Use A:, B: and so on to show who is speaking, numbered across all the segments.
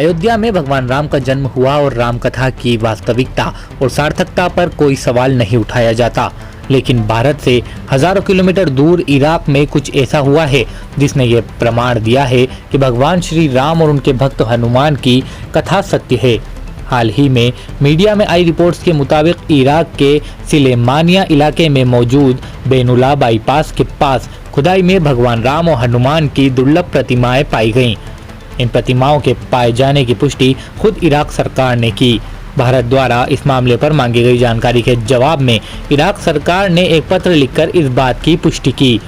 A: अयोध्या में भगवान राम का जन्म हुआ और राम कथा की वास्तविकता और सार्थकता पर कोई सवाल नहीं उठाया जाता, लेकिन भारत से हजारों किलोमीटर दूर इराक में कुछ ऐसा हुआ है जिसने ये प्रमाण दिया है कि भगवान श्री राम और उनके भक्त हनुमान की कथा सत्य है। हाल ही में मीडिया में आई रिपोर्ट्स के मुताबिक इराक के सिलेमानिया इलाके में मौजूद बेनुला बाईपास के पास खुदाई में भगवान राम और हनुमान की दुर्लभ प्रतिमाएं पाई गईं। इन प्रतिमाओं के पाए जाने की पुष्टि खुद इराक सरकार ने की। भारत द्वारा इस मामले पर मांगी गई जानकारी के जवाब में इराक सरकार ने एक पत्र लिखकर इस बात की पुष्टि की।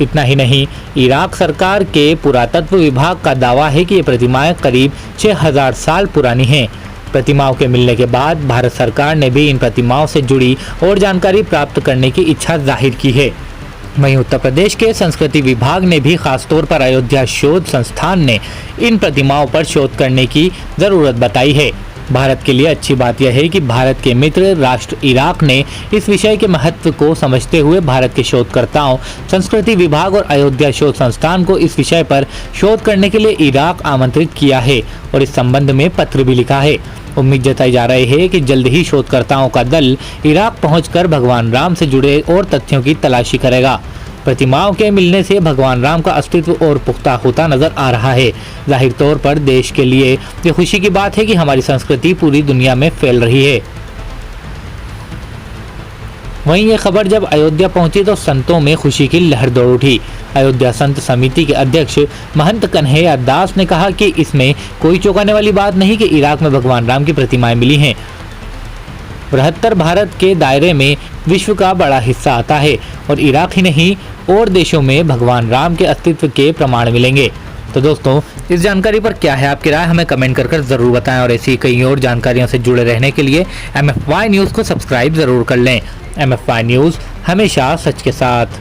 A: इतना ही नहीं, इराक सरकार के पुरातत्व विभाग का दावा है कि ये प्रतिमाएं करीब 6000 साल पुरानी हैं। प्रतिमाओं के मिलने के बाद भारत सरकार ने भी इन प्रतिमाओं से जुड़ी और जानकारी प्राप्त करने की इच्छा जाहिर की है। वहीं उत्तर प्रदेश के संस्कृति विभाग ने भी खासतौर पर अयोध्या शोध संस्थान ने इन प्रतिमाओं पर शोध करने की जरूरत बताई है। भारत के लिए अच्छी बात यह है कि भारत के मित्र राष्ट्र इराक ने इस विषय के महत्व को समझते हुए भारत के शोधकर्ताओं, संस्कृति विभाग और अयोध्या शोध संस्थान को इस विषय पर शोध करने के लिए इराक आमंत्रित किया है और इस संबंध में पत्र भी लिखा है। उम्मीद जताई जा रही है कि जल्द ही शोधकर्ताओं का दल इराक पहुंचकर भगवान राम से जुड़े और तथ्यों की तलाशी करेगा। प्रतिमाओं के मिलने से भगवान राम का अस्तित्व और पुख्ता होता नजर आ रहा है। जाहिर तौर पर देश के लिए ये खुशी की बात है कि हमारी संस्कृति पूरी दुनिया में फैल रही है। वहीं ये खबर जब अयोध्या पहुंची तो संतों में खुशी की लहर दौड़ उठी। अयोध्या संत समिति के अध्यक्ष महंत कन्हैया दास ने कहा कि इसमें कोई चौंकाने वाली बात नहीं कि इराक में भगवान राम की प्रतिमाएं मिली हैं। बृहत्तर भारत के दायरे में विश्व का बड़ा हिस्सा आता है और इराक ही नहीं और देशों में भगवान राम के अस्तित्व के प्रमाण मिलेंगे। तो दोस्तों, इस जानकारी पर क्या है आपकी राय, हमें कमेंट कर जरूर बताएं और ऐसी कई और जानकारियों से जुड़े रहने के लिए MFY न्यूज़ को सब्सक्राइब जरूर कर लें। MFY न्यूज़, हमेशा सच के साथ।